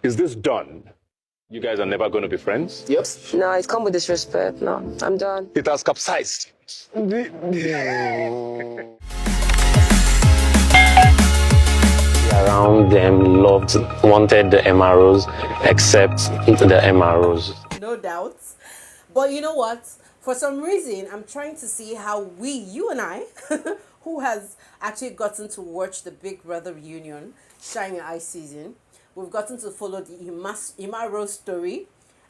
Is this done? You guys are never going to be friends? Yep. No, it come with disrespect. No, I'm done. It has capsized. Around them wanted the MROs, except the MROs. No doubts. But you know what? For some reason, I'm trying to see how you and I, who has actually gotten to watch the Big Brother reunion, Shine Your Eye season, we've gotten to follow the Imaro story.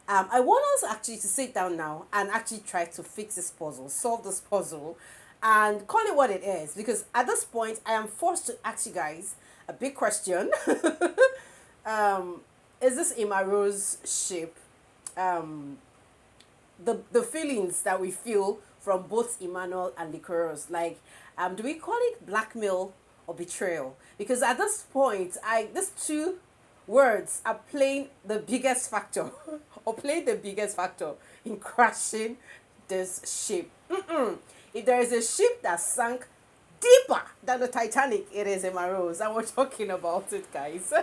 I want us actually to sit down now and actually try to fix this puzzle, solve this puzzle, and call it what it is. Because at this point, I am forced to ask you guys a big question. Is this Imaro's ship? The feelings that we feel from both Emmanuel and Licorice, like, do we call it blackmail or betrayal? Because at this point, these two words are playing the biggest factor or playing the biggest factor in crashing this ship. If there is a ship that sank deeper than the Titanic, it is Emma Rose, and we're talking about it, guys.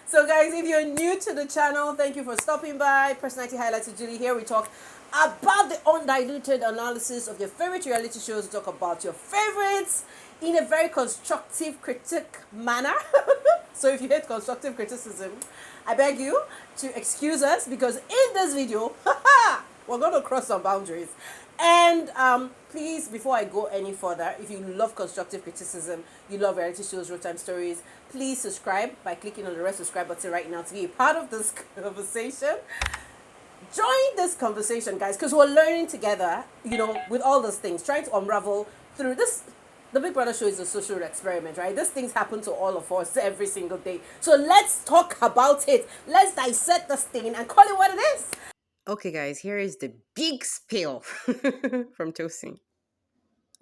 So guys, if you're new to the channel, thank you for stopping by. Personality Highlights with Julie here. We talk about the undiluted analysis of your favorite reality shows. We talk about your favorites in a very constructive critic manner. So if you hate constructive criticism, I beg you to excuse us, because in this video, we're going to cross some boundaries. And please, before I go any further, if you love constructive criticism, you love reality shows, real-time stories, please subscribe by clicking on the red subscribe button right now to be a part of this conversation. Join this conversation, guys, because we're learning together, you know, with all those things, trying to unravel through this. The Big Brother show is a social experiment, right? These things happen to all of us every single day. So let's talk about it. Let's dissect this thing and call it what it is. Okay, guys, here is the big spill from Tosin.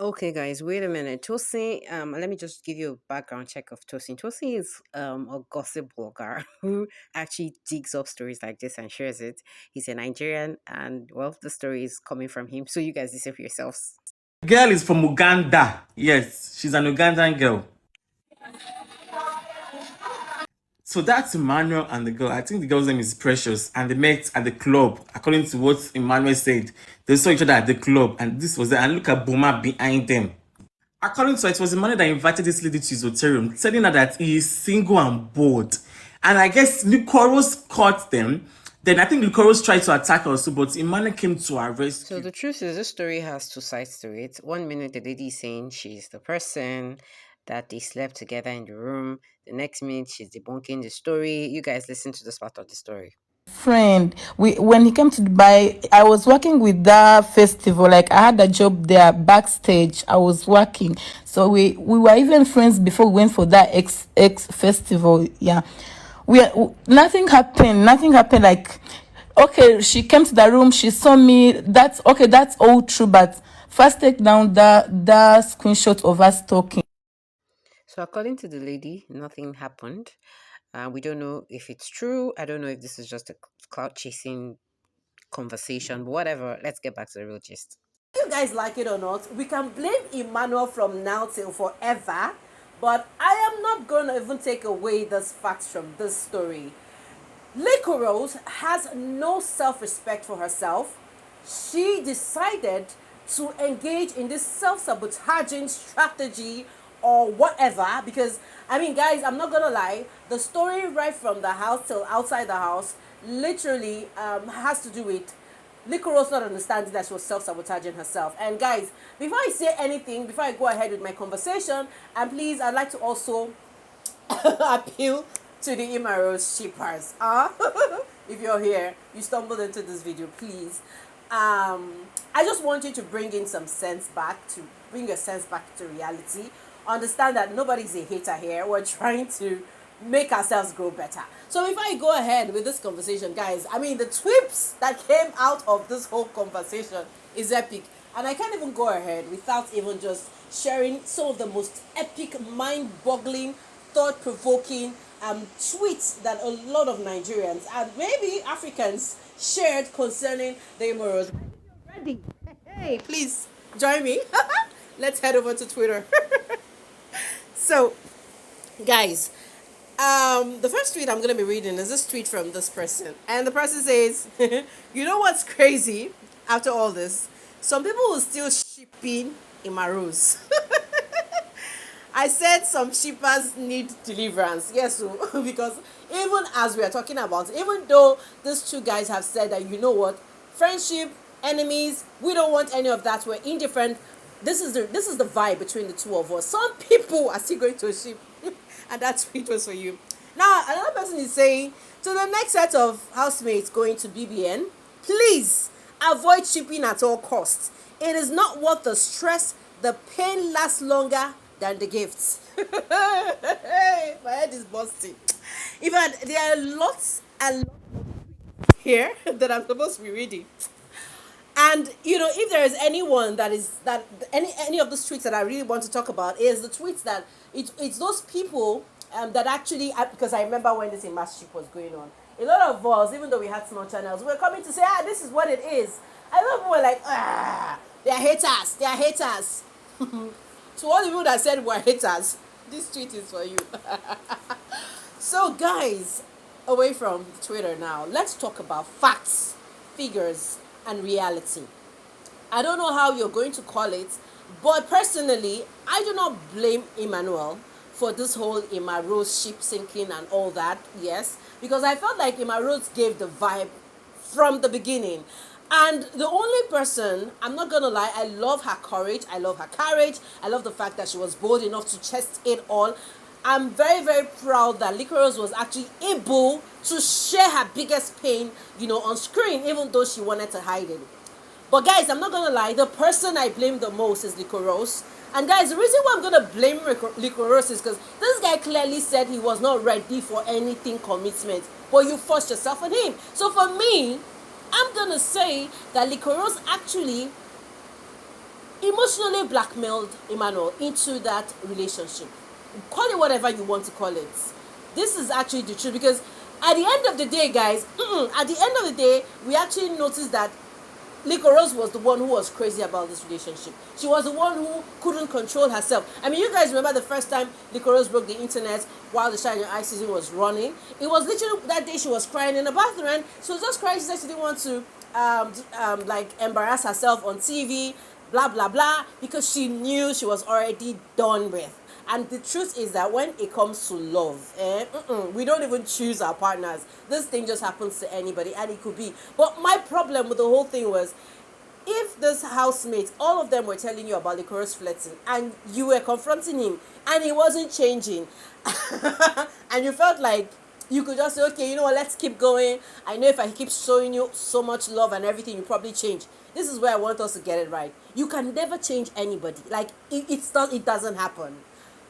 Okay, guys, wait a minute. Tosin, let me just give you a background check of Tosin. Tosin is a gossip blogger who actually digs up stories like this and shares it. He's a Nigerian, and well, the story is coming from him. So you guys decide for yourselves. Girl is from Uganda. Yes, she's an Ugandan girl. So that's Emmanuel and the girl. I think the girl's name is Precious, and they met at the club. According to what Emmanuel said, they saw each other at the club, and this was it. And look at Boma behind them. According to her, it was Emmanuel that invited this lady to his hotel room, telling her that he is single and bored. And I guess Licorice caught them. Then I think Licorice tried to attack her also, but Emmanuel came to her rescue. So the truth is, this story has two sides to it. 1 minute, the lady is saying she's the person that they slept together in the room. The next minute, she's debunking the story. You guys listen to this part of the story. Friend, when he came to Dubai, I was working with that festival. Like, I had a job there backstage. I was working, so we were even friends before we went for that X festival. Yeah, nothing happened. Like, okay, she came to the room, she saw me. That's okay. That's all true. But first, take down the screenshot of us talking. So according to the lady, nothing happened. We don't know if it's true. I don't know if this is just a cloud chasing conversation, but whatever. Let's get back to the real gist. You guys like it or not, we can blame Emmanuel from now till forever, but I am not going to even take away this facts from this story. Licorice has no self-respect for herself. She decided to engage in this self-sabotaging strategy or whatever, because I mean, guys, I'm not gonna lie, the story right from the house till outside the house literally has to do with Licorice not understanding that she was self-sabotaging herself. And guys, before I say anything, before I go ahead with my conversation, and please, I'd like to also appeal to the Imaros shippers. If you're here, you stumbled into this video, please. I just want you to bring your sense back to reality. Understand that nobody's a hater here. We're trying to make ourselves grow better. So if I go ahead with this conversation, guys, I mean, the tweets that came out of this whole conversation is epic. And I can't even go ahead without even just sharing some of the most epic, mind-boggling, thought-provoking tweets that a lot of Nigerians and maybe Africans shared concerning the Imoros. Ready? Hey, please join me. Let's head over to Twitter. So, guys, The first tweet I'm gonna be reading is this tweet from this person, and the person says, "You know what's crazy? After all this, some people will still shipping Imarus. I said some shippers need deliverance. Yes, so, because even as we are talking about, even though these two guys have said that, you know what, friendship, enemies, we don't want any of that. We're indifferent. This is the vibe between the two of us. Some people are still going to a ship, and that tweet was for you. Now another person is saying, to the next set of housemates going to BBN, please avoid shipping at all costs. It is not worth the stress. The pain lasts longer than the gifts. My head is busting. In fact, there are lots and lots here that I'm supposed to be reading. And if there is anyone that any of the tweets that I really want to talk about is the tweets that it's those people that actually, because I remember when this mastership was going on, a lot of us, even though we had small channels, were coming to say, this is what it is. I love people were like, they are haters. To all the people that said we're haters, this tweet is for you. So guys, away from Twitter now, let's talk about facts, figures, and reality. I don't know how you're going to call it, but personally, I do not blame Emmanuel for this whole Emma Rose ship sinking and all that, yes, because I felt like Emma Rose gave the vibe from the beginning. And the only person, I'm not gonna lie, I love her courage, I love the fact that she was bold enough to chest it all. I'm very, very proud that Licorice was actually able to share her biggest pain, on screen, even though she wanted to hide it. But guys, I'm not gonna lie, the person I blame the most is Licorice. And guys, the reason why I'm gonna blame Licorice is because this guy clearly said he was not ready for anything commitment, but you forced yourself on him. So for me, I'm gonna say that Licorice actually emotionally blackmailed Emmanuel into that relationship. Call it whatever you want to call it. This is actually the truth, because at the end of the day, guys, we actually noticed that Licorice was the one who was crazy about this relationship. She was the one who couldn't control herself. I mean, you guys remember the first time Licorice broke the internet while the Shine Your Eye season was running? It was literally that day she was crying in the bathroom, and she was just crying. She said she didn't want to embarrass herself on TV, blah blah blah, because she knew she was already done with. And the truth is that when it comes to love, we don't even choose our partners. This thing just happens to anybody, and it could be. But my problem with the whole thing was, if this housemates, all of them were telling you about the chorus flirting, and you were confronting him, and he wasn't changing, and you felt like you could just say, okay, you know what, let's keep going. I know if I keep showing you so much love and everything, you probably change. This is where I want us to get it right. You can never change anybody. Like, it doesn't happen.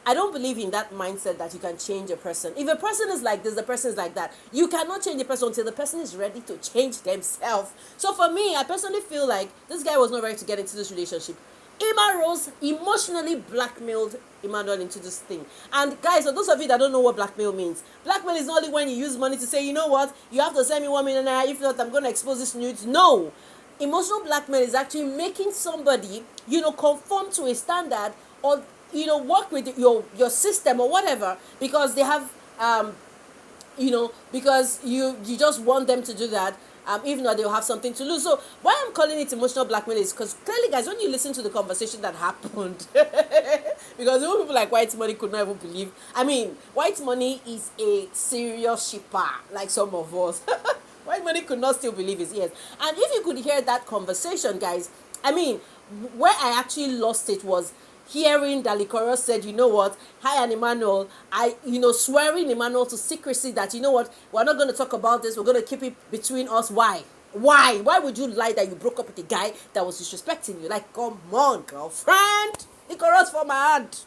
I don't believe in that mindset that you can change a person. If a person is like this, the person is like that. You cannot change a person until the person is ready to change themselves. So for me, I personally feel like this guy was not ready to get into this relationship. Emma Rose emotionally blackmailed Emmanuel into this thing. And guys, for those of you that don't know what blackmail means, blackmail is not only when you use money to say, you know what, you have to send me 1 million naira, if not, I'm going to expose this nudes. No. Emotional blackmail is actually making somebody, conform to a standard, or work with your system or whatever, because they have because you just want them to do that, even though they'll have something to lose. So why I'm calling it emotional blackmail is because clearly, guys, when you listen to the conversation that happened, because people like White Money could not even believe. I mean, White Money is a serious shipper, like some of us. White Money could not still believe his ears. And if you could hear that conversation, guys, I mean, where I actually lost it was hearing that Licorice said, you know what, hi, and Emmanuel, swearing Emmanuel to secrecy that, you know what, we're not going to talk about this, we're going to keep it between us. Why would you lie that you broke up with a guy that was disrespecting you? Like, come on, girlfriend. Licorice for my hand.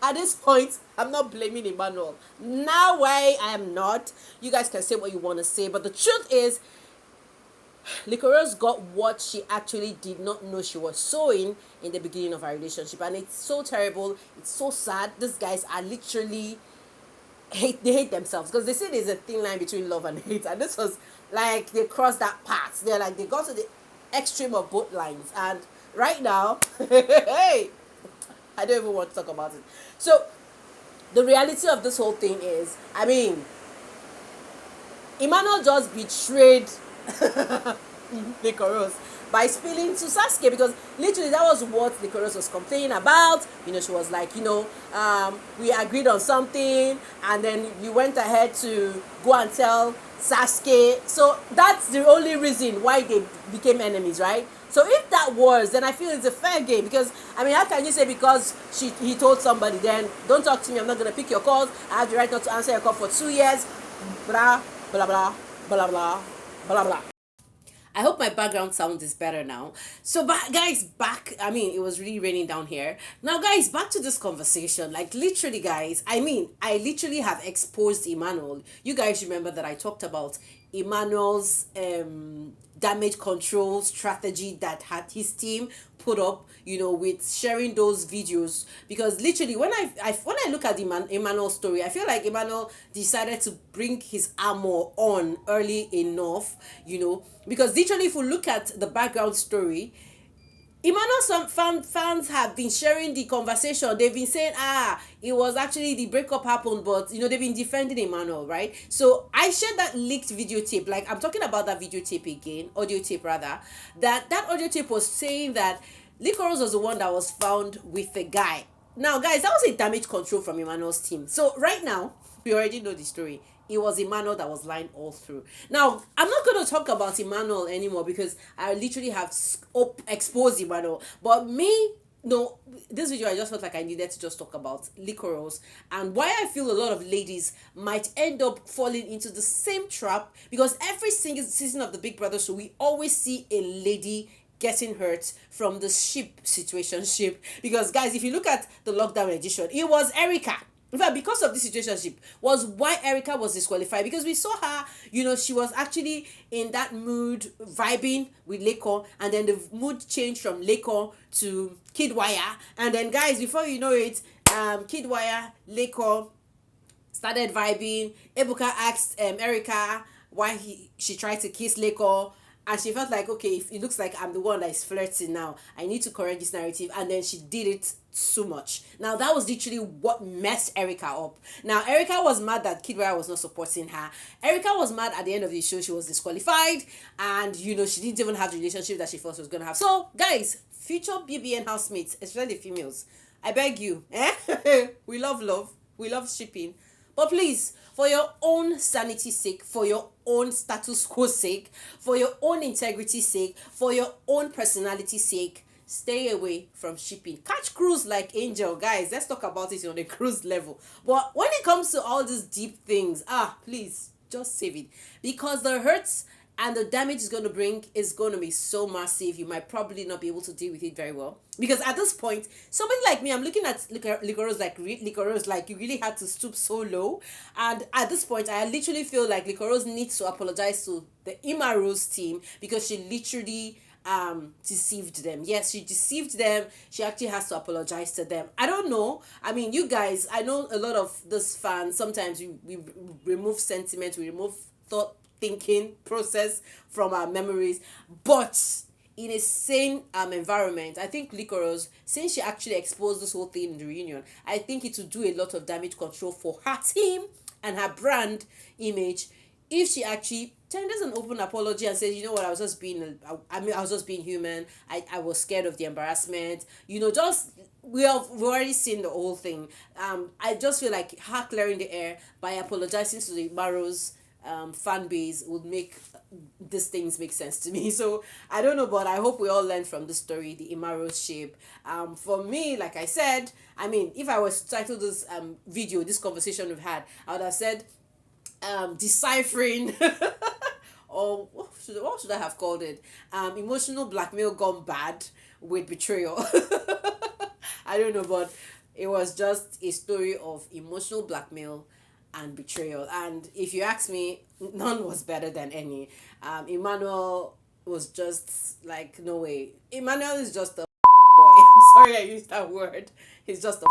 At this point, I'm not blaming Emmanuel. Now, why I am not, you guys can say what you want to say, but the truth is, Licorice got what she actually did not know she was sowing in the beginning of our relationship, and it's so terrible. It's so sad. These guys are literally they hate themselves, because they say there's a thin line between love and hate, and this was like they crossed that path. They're like, they got to the extreme of both lines, and right now, hey, I don't even want to talk about it. So the reality of this whole thing is, I mean, Emmanuel just betrayed Licorice by spilling to Sasuke, because literally that was what Licorice was complaining about. You know, she was like, we agreed on something, and then you went ahead to go and tell Sasuke. So that's the only reason why they became enemies, right? So if that was, then I feel it's a fair game, because I mean, how can you say because he told somebody, then don't talk to me, I'm not gonna pick your calls, I have the right not to answer your call for 2 years, blah blah blah blah blah blah blah. I hope my background sound is better now. So, guys, back. I mean, it was really raining down here. Now, guys, back to this conversation. Like, literally, guys. I mean, I literally have exposed Emmanuel. You guys remember that I talked about Emmanuel's damage control strategy that had his team put up, with sharing those videos. Because literally, when I look at Emmanuel's story, I feel like Emmanuel decided to bring his armor on early enough, because literally, if we look at the background story, Emmanuel, some fans have been sharing the conversation. They've been saying, it was actually the breakup happened, but they've been defending Emmanuel, right? So I shared that leaked videotape. Like, I'm talking about that videotape again, audio tape rather. That audio tape was saying that Licorice was the one that was found with the guy. Now, guys, that was a damage control from Emmanuel's team. So right now, we already know the story. It was Emmanuel that was lying all through. Now, I'm not going to talk about Emmanuel anymore, because I literally have exposed Emmanuel. But this video, I just felt like I needed to just talk about Licorice, and why I feel a lot of ladies might end up falling into the same trap, because every single season of the Big Brother show, we always see a lady getting hurt from the ship. Because, guys, if you look at the lockdown edition, it was Erica. In fact, because of this situationship was why Erica was disqualified, because we saw her, she was actually in that mood vibing with Lekon, and then the mood changed from Lekon to Kidwire, and then, guys, before you know it, Kidwire, Lekon started vibing. Ebuka asked Erica why she tried to kiss Lekon, and she felt like, okay, if it looks like I'm the one that is flirting now, I need to correct this narrative. And then she did it so much. Now, that was literally what messed Erica up. Now, Erica was mad that Kidwire was not supporting her. Erica was mad at the end of the show. She was disqualified. And, she didn't even have the relationship that she thought she was going to have. So, guys, future BBN housemates, especially the females, I beg you, we love love. We love shipping. But please, for your own sanity's sake, for your own status quo sake, for your own integrity's sake, for your own personality's sake, stay away from shipping. Catch cruise like Angel. Guys, let's talk about it on a cruise level. But when it comes to all these deep things, please, just save it. Because the hurts and the damage it's going to bring is going to be so massive, you might probably not be able to deal with it very well. Because at this point, somebody like me, I'm looking at Licorice like you really had to stoop so low. And at this point, I literally feel like Licorice needs to apologize to the Imaru's team, because she literally deceived them. Yes, she deceived them. She actually has to apologize to them. I don't know. I mean, you guys, I know a lot of this fans, sometimes we remove sentiment, we remove thought thinking process from our memories, but in a sane environment, I think Licorice, since she actually exposed this whole thing in the reunion, I think it will do a lot of damage control for her team and her brand image if she actually tenders an open apology and says, you know what, I was just being human. I was scared of the embarrassment. Just we've already seen the whole thing. I just feel like her clearing the air by apologizing to the Barrows fan base would make these things make sense to me. So I don't know, but I hope we all learn from the story, the Imaro's shape. For me, like I said, I mean, if I was to title this video, this conversation we've had, I would have said deciphering or what should I have called it? Emotional blackmail gone bad with betrayal. I don't know, but it was just a story of emotional blackmail and betrayal. And if you ask me, none was better than any. Emmanuel was just like, no way. Emmanuel is just a boy. I'm sorry I used that word. He's just a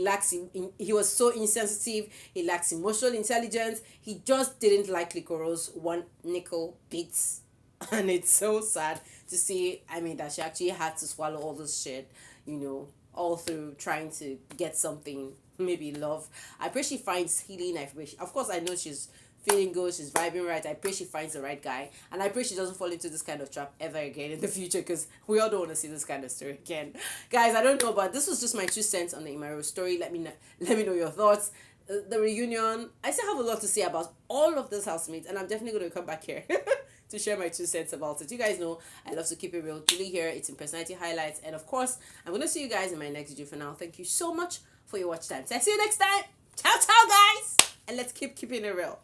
because he was so insensitive. He lacks emotional intelligence. He just didn't like Licorice one nickel bits. And it's so sad to see, I mean, that she actually had to swallow all this shit, all through trying to get something maybe love. I pray she finds healing. I pray of course, I know she's feeling good, she's vibing right. I pray she finds the right guy, and I pray she doesn't fall into this kind of trap ever again in the future, because we all don't want to see this kind of story again. Guys, I don't know, but this was just my 2 cents on the Imaro story. Let me know your thoughts. The reunion, I still have a lot to say about all of those housemates, and I'm definitely going to come back here to share my 2 cents about it. You guys know I love to keep it real. Julie here, it's in Personality Highlights, and of course, I'm going to see you guys in my next video. For now, thank you so much for your watch time. So I see you next time. Ciao, ciao, guys, and let's keep keeping it real.